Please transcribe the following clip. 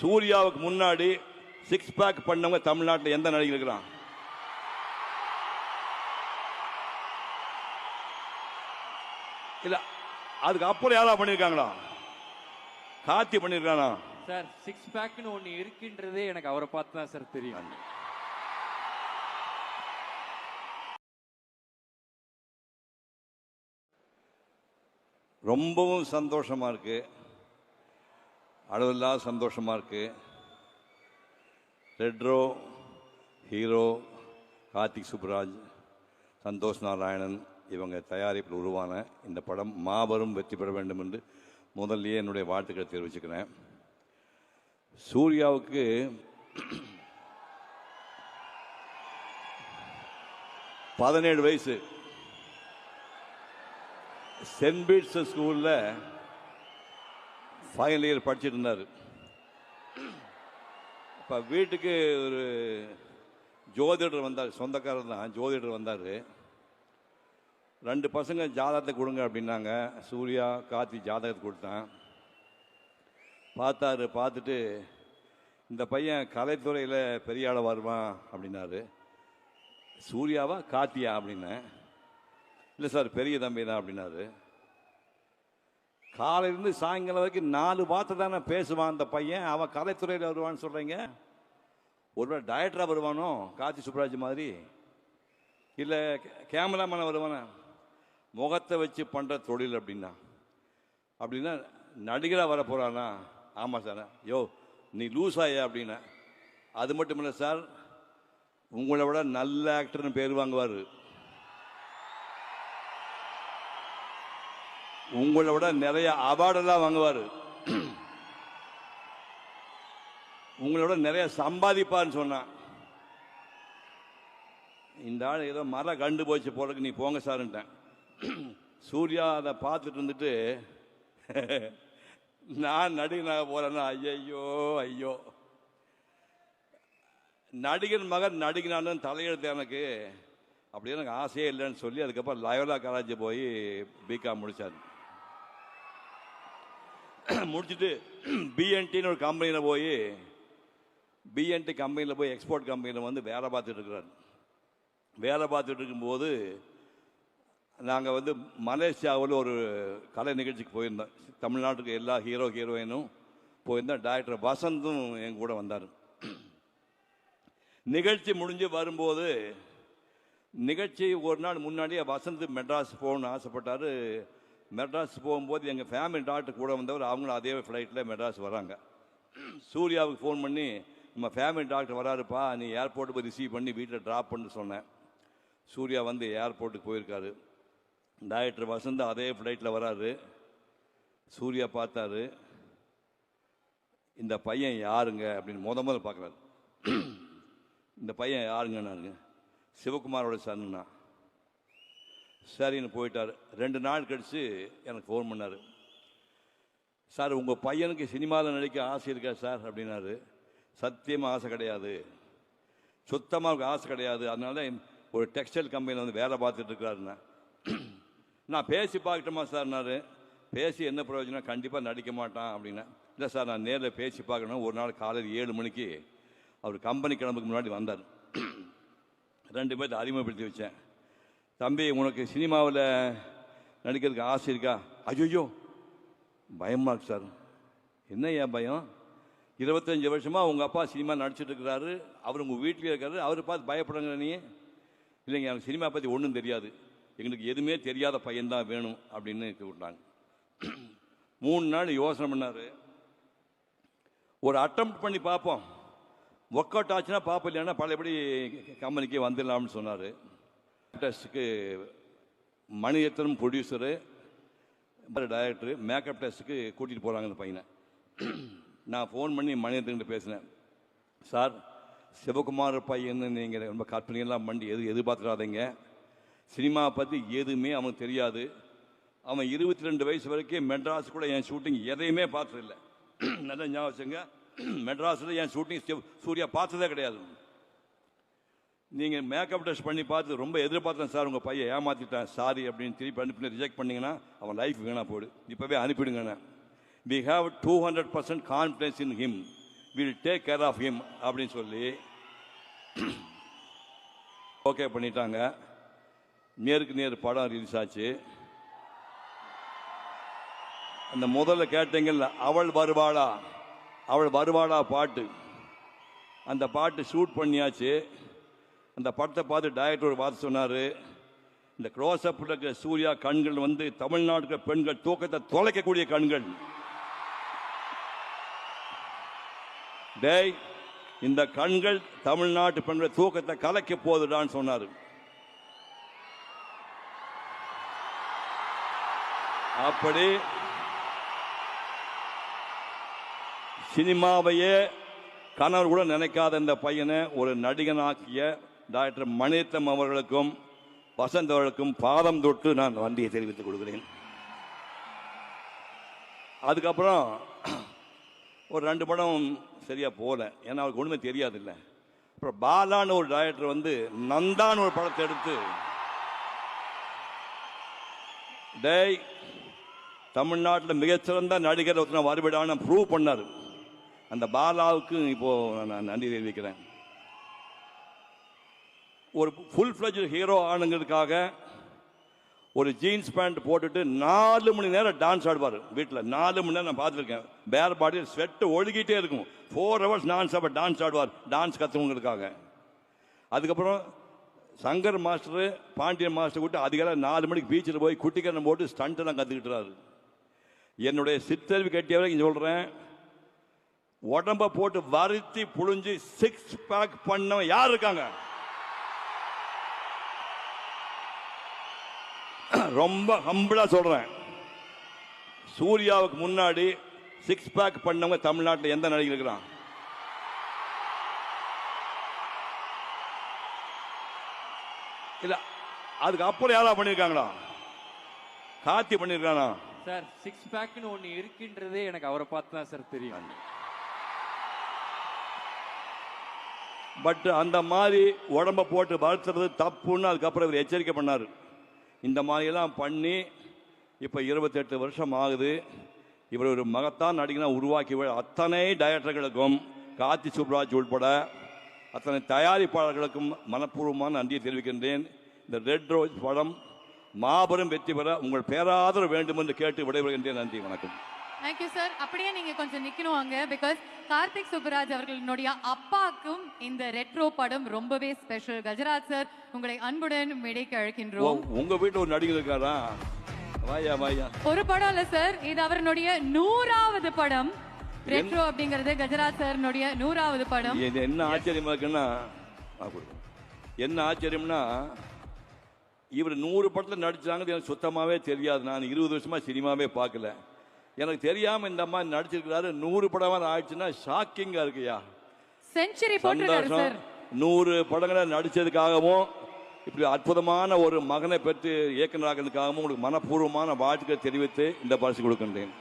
சூர்யாவுக்கு முன்னாடி 6 பேக் பண்ணவங்க தமிழ்நாட்டில் எந்த நடிகர் இருக்கிறான்? இல்ல அதுக்கு அப்புறம் யாரா பண்ணிருக்காங்களா? கார்த்தி பண்ணிருக்கானா? சார் 6 பேக்னு ஒன்னு இருக்கின்றதே எனக்கு அவரை பார்த்து தான் சார் தெரியும். ரொம்பவும் சந்தோஷமா இருக்கு, அளவில்லாத சந்தோஷமா இருக்கு. ரெட்ரோ ஹீரோ கார்த்திக் சுப்ராஜ், சந்தோஷ் நாராயணன் இவங்க தயாரிப்பில் உருவான இந்த படம் மாபெரும் வெற்றி பெற வேண்டும் என்று முதல்லயே என்னுடைய வாழ்த்துக்களை தெரிவிச்சுக்கிறேன். சூர்யாவுக்கு பதினேழு வயசு, சென்ட் பீட்ஸ் ஸ்கூலில் ஃபைனல் இயர் படிச்சுட்டு இருந்தார். இப்போ வீட்டுக்கு ஒரு ஜோதிடர் வந்தார், சொந்தக்காரர் தான், ஜோதிடர் வந்தார். 2 பசங்க ஜாதகத்தை கொடுங்க அப்படின்னாங்க. சூர்யா கார்த்தி ஜாதகத்தை கொடுத்தான். பார்த்தாரு, பார்த்துட்டு இந்த பையன் கலைத்துறையில் பெரிய ஆள வருவான் அப்படின்னாரு. சூர்யாவா கார்த்தியா அப்படின்னேன். இல்லை சார் பெரிய தம்பி தான் அப்படின்னாரு. காலையிலேருந்து சாயங்காலம் வரைக்கும் 4 வார்த்தை தானே பேசுவான் அந்த பையன், அவன் கலைத்துறையில் வருவான்னு சொல்கிறீங்க. ஒருவேளை டைரக்டராக வருவானோ கார்த்தி சுப்ராஜ் மாதிரி, இல்லை கேமராமேனாக வருவானா? முகத்தை வச்சு பண்ணுற தொழில் அப்படின்னா நடிகராக வர போகிறானா? ஆமாம் சார். யோ நீ லூஸ் ஆயா அப்படின்னா. அது மட்டும் இல்லை சார், உங்களை விட நல்ல ஆக்டர்னு பேர் வாங்குவார், உங்களை விட நிறைய அவார்டெல்லாம் வாங்குவார், உங்களை விட நிறைய சம்பாதிப்பார்னு சொன்னான். இந்த ஆள் ஏதோ மரம் கண்டு போச்சு போறதுக்கு, நீ போங்க சார்ன்ட்டேன். சூர்யா அதை பார்த்துட்டு இருந்துட்டு நான் நடிகனாக போறேன்னா ஐயோ ஐயோ, நடிகன் மகன் நடிகனானு தலையெழுத்து எனக்கு, அப்படியே எனக்கு ஆசையே இல்லைன்னு சொல்லி அதுக்கப்புறம் லயோலா காலேஜ் போய் பிகாம் முடிச்சார். முடிச்சுட்டு பிஎன்டின்னு ஒரு கம்பெனியில் போய், பிஎன்டி கம்பெனியில் போய் எக்ஸ்போர்ட் கம்பெனியில் வந்து வேலை பார்த்துட்டு இருக்கிறார். வேலை பார்த்துட்டு இருக்கும்போது நாங்கள் வந்து மலேசியாவில் ஒரு கலை நிகழ்ச்சிக்கு போயிருந்தோம். தமிழ்நாட்டுக்கு எல்லா ஹீரோயினும் போயிருந்தோம். டைரக்டர் வசந்தும் என் கூட வந்தார். நிகழ்ச்சி முடிஞ்சு வரும்போது, நிகழ்ச்சி ஒரு நாள் முன்னாடியே வசந்த் மெட்ராஸ் போகணும்னு ஆசைப்பட்டார். மெட்ராஸ் போகும்போது எங்கள் ஃபேமிலி டாக்டர் கூட வந்தவர், அவங்களும் அதே ஃப்ளைட்டில் மெட்ராஸ் வராங்க. சூர்யாவுக்கு ஃபோன் பண்ணி, நம்ம ஃபேமிலி டாக்டர் வராருப்பா, நீ ஏர்போர்ட்டு போய் ரிசீவ் பண்ணி வீட்டில் ட்ராப் பண்ணு சொன்னேன். சூர்யா வந்து ஏர்போர்ட்டுக்கு போயிருக்காரு. டைரக்டர் வசந்த் அதே ஃப்ளைட்டில் வராரு. சூர்யா பார்த்தாரு, இந்த பையன் யாருங்க அப்படின்னு முதல்ல பார்க்குறாரு. இந்த பையன் யாருங்கன்னாருங்க. சிவகுமாரோட சன்னா. சரின்னு போயிட்டார். 2 நாள் கழித்து எனக்கு ஃபோன் பண்ணார். சார் உங்கள் பையனுக்கு சினிமாவில் நடிக்க ஆசை இருக்கா சார் அப்படின்னாரு. சத்தியமாக ஆசை கிடையாது, சுத்தமாக ஆசை கிடையாது, அதனால ஒரு டெக்ஸ்டைல் கம்பெனியில் வந்து வேலை பார்த்துட்டு இருக்கிறாருண்ணா. நான் பேசி பார்க்கட்டுமா சார்னாரு. பேசி என்ன பிரயோஜனம், கண்டிப்பாக நடிக்க மாட்டான் அப்படின்னா. இல்லை சார் நான் நேரில் பேசி பார்க்கணும். ஒரு நாள் காலையில் 7 மணிக்கு அவர் கம்பெனி கிளம்புக்கு முன்னாடி வந்தார். 2 பேர்த்த அறிமுகப்படுத்தி வச்சேன். தம்பி உனக்கு சினிமாவில் நடிக்கிறதுக்கு ஆசை இருக்கா? ஐயோ பயமா இருக்கு சார். என்ன ஏன் பயம்? 25 வருஷமாக உங்கள் அப்பா சினிமா நடிச்சிட்டு இருக்கிறாரு, அவர் உங்கள் வீட்டிலே இருக்காரு, அவர் பார்த்து பயப்படுங்க நீ? இல்லைங்க எனக்கு சினிமா பற்றி ஒன்றும் தெரியாது, எங்களுக்கு எதுவுமே தெரியாத பையன்தான் வேணும் அப்படின்னு விட்டாங்க. 3 நாள் யோசனை பண்ணார். ஒரு அட்டம் பண்ணி பார்ப்போம், ஒர்க் அவுட் ஆச்சுன்னா பார்ப்போம், இல்லைன்னா பழையபடி கம்பெனிக்கு வந்துடலாம்னு சொன்னார். டெஸ்ட்டுக்கு மணியத்தனும் ப்ரொடியூசரு டைரக்டரு மேக்கப் டெஸ்ட்டுக்கு கூட்டிகிட்டு போகிறாங்க அந்த பையனை. நான் ஃபோன் பண்ணி மணியத்தன்கிட்ட பேசினேன். சார் சிவகுமார் பையன்னு நீங்கள் ரொம்ப கற்பனையெல்லாம் பண்ணி எதிர்பார்த்துடாதீங்க, சினிமா பற்றி எதுவுமே அவனுக்கு தெரியாது. அவன் 22 வயசு வரைக்கும் மெட்ராஸ் கூட என் ஷூட்டிங் எதையுமே பார்த்ததில்லை. நல்லா ஞாபகம் வச்சுங்க, மெட்ராஸில் என் ஷூட்டிங் சூர்யா பார்த்ததே கிடையாது. நீங்கள் மேக்கப் டெஸ்ட் பண்ணி பார்த்து ரொம்ப எதிர்பார்த்தேன் சார், உங்கள் பையன் ஏமாற்றிட்டான் சாரி அப்படின்னு திருப்பி அனுப்பி ரிஜெக்ட் பண்ணிங்கன்னா அவன் லைஃப் வீணாக போடு, இப்போவே அனுப்பிடுங்கண்ணே. We have 200% confidence in him. Will take care of him அப்படின்னு சொல்லி ஓகே பண்ணிட்டாங்க. நேருக்கு நேர் படம் ரிலீஸ் ஆச்சு. அந்த முதல்ல கேட்டீங்கல்ல, அவள் வருவாளா பாட்டு, அந்த பாட்டு ஷூட் பண்ணியாச்சு. அந்த படத்தை பார்த்து டைரக்டர் ஒரு வார்த்தை சொன்னார், இந்த க்ளோஸ்அப்பில் இருக்கிற சூர்யா கண்கள் வந்து தமிழ்நாட்டுக்கு பெண்கள் தூக்கத்தை தொலைக்கக்கூடிய கண்கள். டேய், இந்த கண்கள் தமிழ்நாட்டு பெண்கள் தூக்கத்தை கலைக்க போகுதுடான்னு சொன்னார். அப்படி சினிமாவையே கணவர் கூட நினைக்காத இந்த பையனை ஒரு நடிகனாக்கிய டாக்டர் மணிரத்னம் அவர்களுக்கும் வசந்த் அவர்களுக்கும் பாதம் தொட்டு நான் நன்றியை தெரிவித்துக் கொள்கிறேன். அதுக்கப்புறம் ஒரு 2 படம் சரியா போல, ஏன்னா அவருக்கு ஒண்ணுமே தெரியாது இல்லை. அப்புறம் பாலான்னு ஒரு டைரக்டர் வந்து நந்தான்னு ஒரு படத்தை எடுத்து, டேய் தமிழ்நாட்டில் மிகச்சிறந்த நடிகர் ஒருத்தனை வருவிடான்னு ப்ரூவ் பண்ணார். அந்த பாலாவுக்கு இப்போ நான் நன்றி தெரிவிக்கிறேன். ஒரு ஃபுல் ஃப்ளெஜ் ஹீரோ ஆனுங்கிறதுக்காக ஒரு ஜீன்ஸ் பேண்ட் போட்டுட்டு 4 மணி நேரம் டான்ஸ் ஆடுவார் வீட்டில். 4 மணி நேரம் நான் பார்த்துருக்கேன். பேர் பாடியில் ஸ்வெட்டு ஒழுகிட்டே இருக்கும். 4 hours நான் சாப்ப டான்ஸ் ஆடுவார், டான்ஸ் கற்றுவங்கிறதுக்காக. அதுக்கப்புறம் சங்கர் மாஸ்டரு பாண்டியன் மாஸ்டர் கூட்டு அதிகாலை 4 மணிக்கு பீச்சில் போய் குட்டிக்கரணம் போட்டு ஸ்டண்ட்டெல்லாம் கற்றுக்கிட்டுறாரு. என்னுடைய சித்தறிவு கட்டியவரை இங்கே சொல்கிறேன், உடம்ப போட்டு வருத்தி புழிஞ்சு 6 பேக் பண்ணவன் யார் இருக்காங்க? ரொம்ப ஹம்பிளா சொல்றேன், சூர்யாவுக்கு முன்னாடி 6 பேக் பண்ணவங்க தமிழ்நாட்டில் எந்த நடிகர் இருக்கிறான்? இல்ல, அதுக்கு அப்புறம் யாரா பண்ணிருக்காங்களா? கார்த்தி பண்ணிருக்கானா? சார் 6 பேக்னு ஒண்ணு இருக்கின்றதே எனக்கு அவரை பார்த்து தான் சார் தெரியும். பட் அந்த மாதிரி உடம்ப போட்டு வளர்த்துறது தப்புன்னு அதுக்கப்புறம் இவர் எச்சரிக்கை பண்ணார். இந்த மாதிரியெல்லாம் பண்ணி இப்போ 28 வருஷம் ஆகுது. இவர் ஒரு மகத்தான் நடிகனா உருவாக்கி அத்தனை டைரக்டர்களுக்கும், கார்த்தி சுப்ராஜ் உட்பட அத்தனை தயாரிப்பாளர்களுக்கும் மனப்பூர்வமான நன்றியை தெரிவிக்கின்றேன். இந்த ரெட் ரோஸ் படம் மாபெரும் வெற்றி பெற உங்கள் பேராதரவு வேண்டும் என்று கேட்டு விடைபெறுகின்றேன். நன்றி, வணக்கம். Thank you sir. அப்படியே நீங்க கொஞ்சம் நிக்கணும் அங்க, பிகாஸ் கார்த்திக் சுப்பராஜ் அவர்களுடைய அப்பாக்கும் இந்த ரெட்ரோ படம் ரொம்பவே ஸ்பெஷல். கஜராஜ் சார், உங்களை அன்புடன் மேடைக்கு அழைக்கின்றோம். உங்க வீட்டுல ஒரு நடிகர் இருக்காரா? வாயா வாயா. ஒரு படம் இல்ல சார், இது அவருடைய 100வது படம். ரெட்ரோ அப்படிங்கிறது கஜராஜ் சார்னுடைய 100வது படம். இது என்ன ஆச்சரியமா இருக்குன்னா, என்ன ஆச்சரியம்னா, இவர் 100 படத்துல நடிச்சாங்க எனக்கு சுத்தமாவே தெரியாது. நான் 20 வருஷமா சினிமாவே பார்க்கல. எனக்கு தெரியாம இந்த அம்மா நடிச்சிருக்கிறாரு. 100 படமா ஆயிடுச்சுன்னா ஷாக்கிங்கா இருக்குயா. செஞ்சுரி போட்டுருக்காரு சார். 100 படங்களை நடிச்சதுக்காகவும் இப்படி அற்புதமான ஒரு மகனை பெற்று இயக்குநராகிறதுக்காகவும் உங்களுக்கு மனப்பூர்வமான வாழ்த்துக்களை தெரிவித்து இந்த பரிசு கொடுக்கின்றேன்.